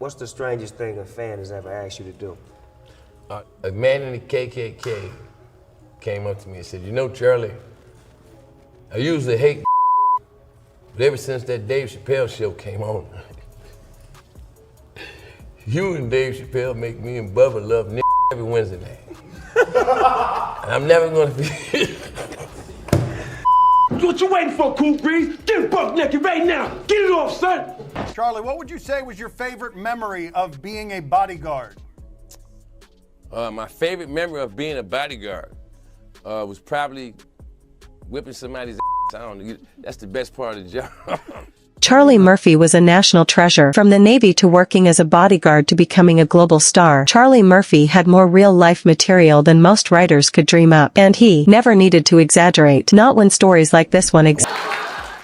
What's the strangest thing a fan has ever asked you to do? A man in the KKK came up to me and said, "You know, Charlie, I usually hate but ever since that Dave Chappelle show came on, you and Dave Chappelle make me and Bubba love every Wednesday night. And I'm never gonna be..." What you waiting for, Cool Breeze? Get buck naked right now. Get it off, son. Charlie, what would you say was your favorite memory of being a bodyguard? My favorite memory of being a bodyguard was probably whipping somebody's ass. I don't know. That's the best part of the job. Charlie Murphy was a national treasure. From the Navy to working as a bodyguard to becoming a global star, Charlie Murphy had more real-life material than most writers could dream up. And he never needed to exaggerate, not when stories like this one exist.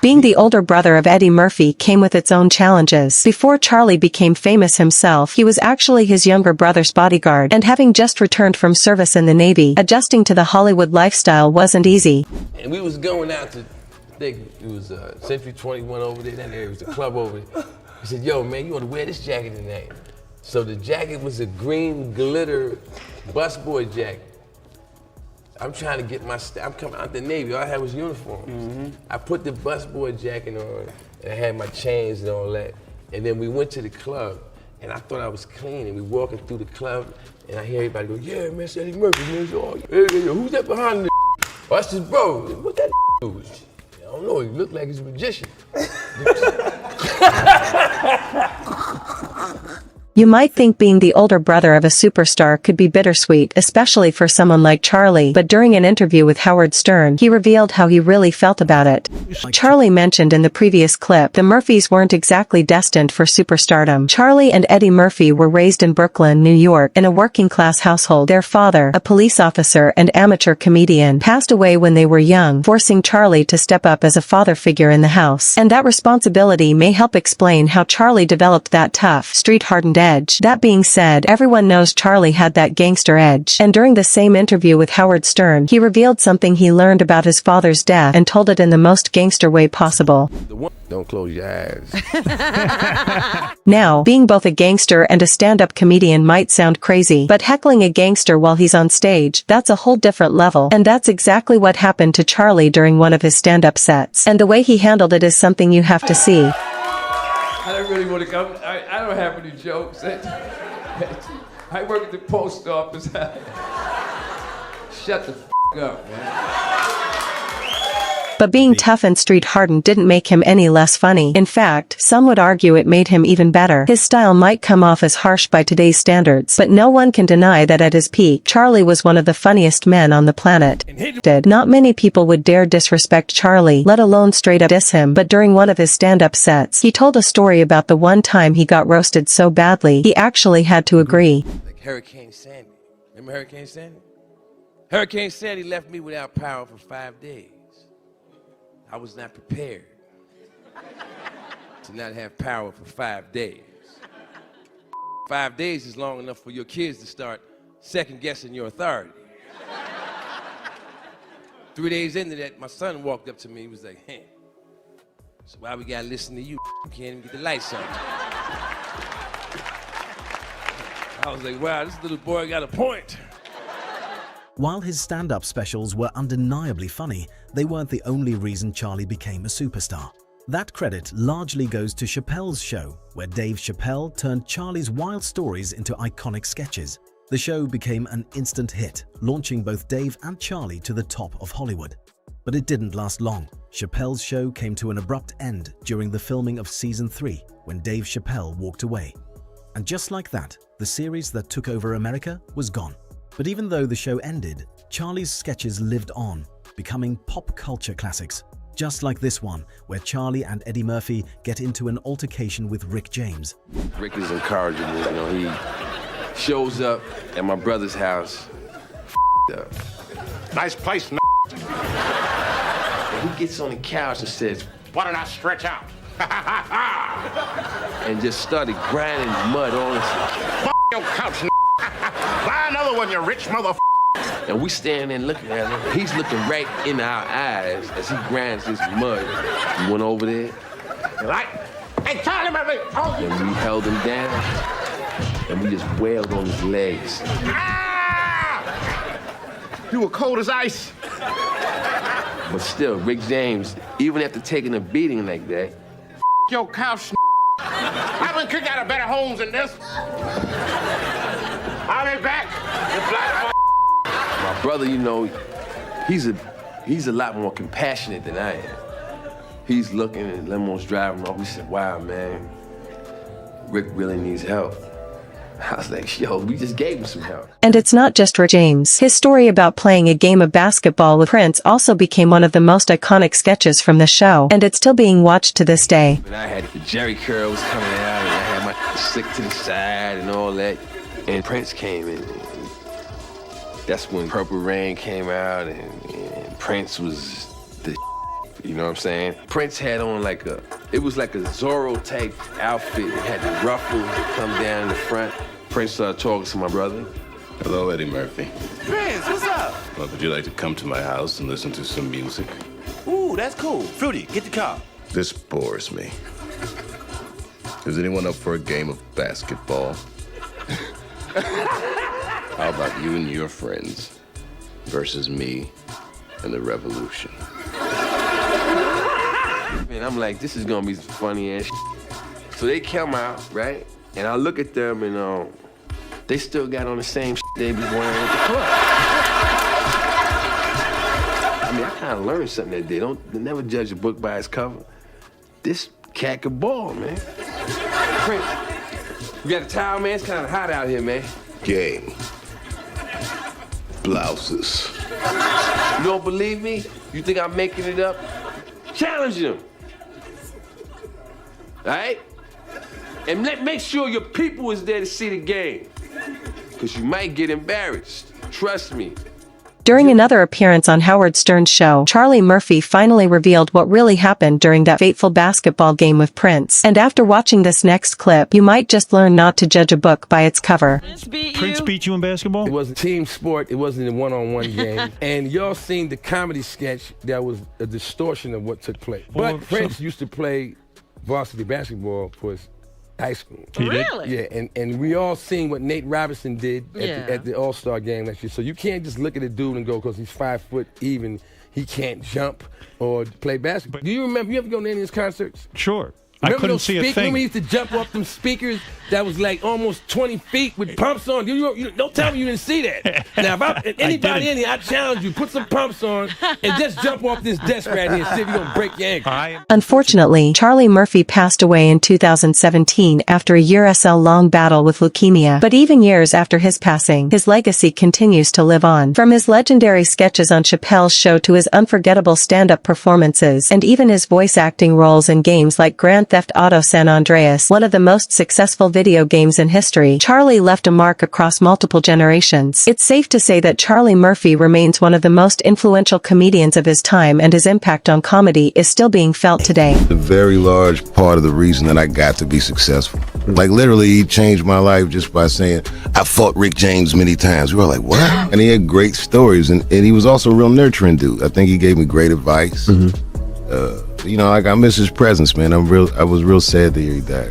Being the older brother of Eddie Murphy came with its own challenges. Before Charlie became famous himself, he was actually his younger brother's bodyguard, and having just returned from service in the Navy, adjusting to the Hollywood lifestyle wasn't easy. And we was going out to, I think it was Century 21 over there, that area was the club over there. He said, "Yo, man, you ought to wear this jacket tonight." So the jacket was a green glitter busboy jacket. I'm trying to get my I'm coming out the Navy, all I had was uniforms. I put the busboy jacket on, and I had my chains and all that. And then we went to the club, and I thought I was clean, and we walking through the club, and I hear everybody go, "Yeah, man, it's Eddie Murphy, man." So, hey, who's that behind the Oh, that's his bro. What that do? I don't know, he looked like he's a magician. You might think being the older brother of a superstar could be bittersweet, especially for someone like Charlie, but during an interview with Howard Stern, he revealed how he really felt about it. Charlie mentioned in the previous clip, the Murphys weren't exactly destined for superstardom. Charlie and Eddie Murphy were raised in Brooklyn, New York, in a working-class household. Their father, a police officer and amateur comedian, passed away when they were young, forcing Charlie to step up as a father figure in the house. And that responsibility may help explain how Charlie developed that tough, street-hardened edge. That being said, everyone knows Charlie had that gangster edge. And during the same interview with Howard Stern, he revealed something he learned about his father's death and told it in the most gangster way possible. Don't close your eyes. Now, being both a gangster and a stand-up comedian might sound crazy, but heckling a gangster while he's on stage, that's a whole different level. And that's exactly what happened to Charlie during one of his stand-up sets. And the way he handled it is something you have to see. I don't really want to come. I don't have any jokes. I work at the post office. Shut the up, man. But being tough and street-hardened didn't make him any less funny. In fact, some would argue it made him even better. His style might come off as harsh by today's standards, but no one can deny that at his peak, Charlie was one of the funniest men on the planet. Not many people would dare disrespect Charlie, let alone straight up diss him, but during one of his stand-up sets, he told a story about the one time he got roasted so badly, he actually had to agree. Like Hurricane Sandy. Remember Hurricane Sandy? Hurricane Sandy left me without power for 5 days. I was not prepared to not have power for 5 days. 5 days is long enough for your kids to start second-guessing your authority. 3 days into that, my son walked up to me. He was like, "Hey, so why we gotta listen to you? You can't even get the lights on." I was like, wow, this little boy got a point. While his stand-up specials were undeniably funny, they weren't the only reason Charlie became a superstar. That credit largely goes to Chappelle's show, where Dave Chappelle turned Charlie's wild stories into iconic sketches. The show became an instant hit, launching both Dave and Charlie to the top of Hollywood. But it didn't last long. Chappelle's show came to an abrupt end during the filming of Season 3, when Dave Chappelle walked away. And just like that, the series that took over America was gone. But even though the show ended, Charlie's sketches lived on, becoming pop culture classics. Just like this one, where Charlie and Eddie Murphy get into an altercation with Rick James. Rick is incorrigible, you know, he shows up at my brother's house, up. Nice place, And he gets on the couch and says, "Why don't I stretch out?" and just started grinding mud on us. Your couch, buy another one, you rich mother. And we standing there looking at him. He's looking right in our eyes as he grinds this mud. We went over there. I Hey, Charlie Murphy! Oh. And we held him down, and we just wailed on his legs. Ah! You were cold as ice. But still, Rick James, even after taking a beating like that, Your couch. I've been kicked out of better homes than this. I'll be back. my brother, you know, he's a lot more compassionate than I am. He's looking at limos driving off. We said, wow, man, Rick really needs help. I was like, yo, we just gave him some help. And it's not just Rick James. His story about playing a game of basketball with Prince also became one of the most iconic sketches from the show, and it's still being watched to this day. And I had the Jerry curl was coming out, and I had my stick to the side and all that. And Prince came in. That's when Purple Rain came out, and Prince was the you know what I'm saying? Prince had on it was like a Zorro type outfit. It had the ruffles that come down in the front. Prince started talking to my brother. Hello, Eddie Murphy. Prince, what's up? Well, would you like to come to my house and listen to some music? Ooh, that's cool. Fruity, get the car. This bores me. Is anyone up for a game of basketball? How about you and your friends versus me and the revolution? And I'm like, this is gonna be some funny ass shit. So they come out, right? And I look at them and they still got on the same shit they was wearing at the club. I mean, I kind of learned something that day. Don't never judge a book by its cover. This cat could ball, man. Prince, you got a towel, man? It's kind of hot out here, man. Game. Blouses. You don't believe me? You think I'm making it up? Challenge him. All right? And make sure your people is there to see the game. Because you might get embarrassed. Trust me. During another appearance on Howard Stern's show, Charlie Murphy finally revealed what really happened during that fateful basketball game with Prince. And after watching this next clip, you might just learn not to judge a book by its cover. Prince beat you in basketball? It was a team sport. It wasn't a one-on-one game. And y'all seen the comedy sketch that was a distortion of what took place. But Prince used to play varsity basketball for his high school. Really? Yeah, and we all seen what Nate Robinson did at the All-Star game last year. So you can't just look at a dude and go, because he's 5 foot even, he can't jump or play basketball. Do you remember, you ever go to any of his concerts? Sure. Remember I couldn't those see a speakers? thing. Remember he used to jump off them speakers that was like almost 20 feet with pumps on? You don't tell me you didn't see that. Now, if anybody in here, I challenge you, put some pumps on and just jump off this desk right here and see if you're going to break your ankle. Unfortunately, Charlie Murphy passed away in 2017 after a year-long battle with leukemia. But even years after his passing, his legacy continues to live on. From his legendary sketches on Chappelle's show to his unforgettable stand-up performances, and even his voice acting roles in games like Grand Theft Auto San Andreas, one of the most successful video games in history, Charlie left a mark across multiple generations. It's safe to say that Charlie Murphy remains one of the most influential comedians of his time, and his impact on comedy is still being felt today. A very large part of the reason that I got to be successful. Like literally, he changed my life just by saying, I fought Rick James many times. We were like, what? And he had great stories, and he was also a real nurturing dude. I think he gave me great advice. You know, like I miss his presence, man. I was real sad to hear he died.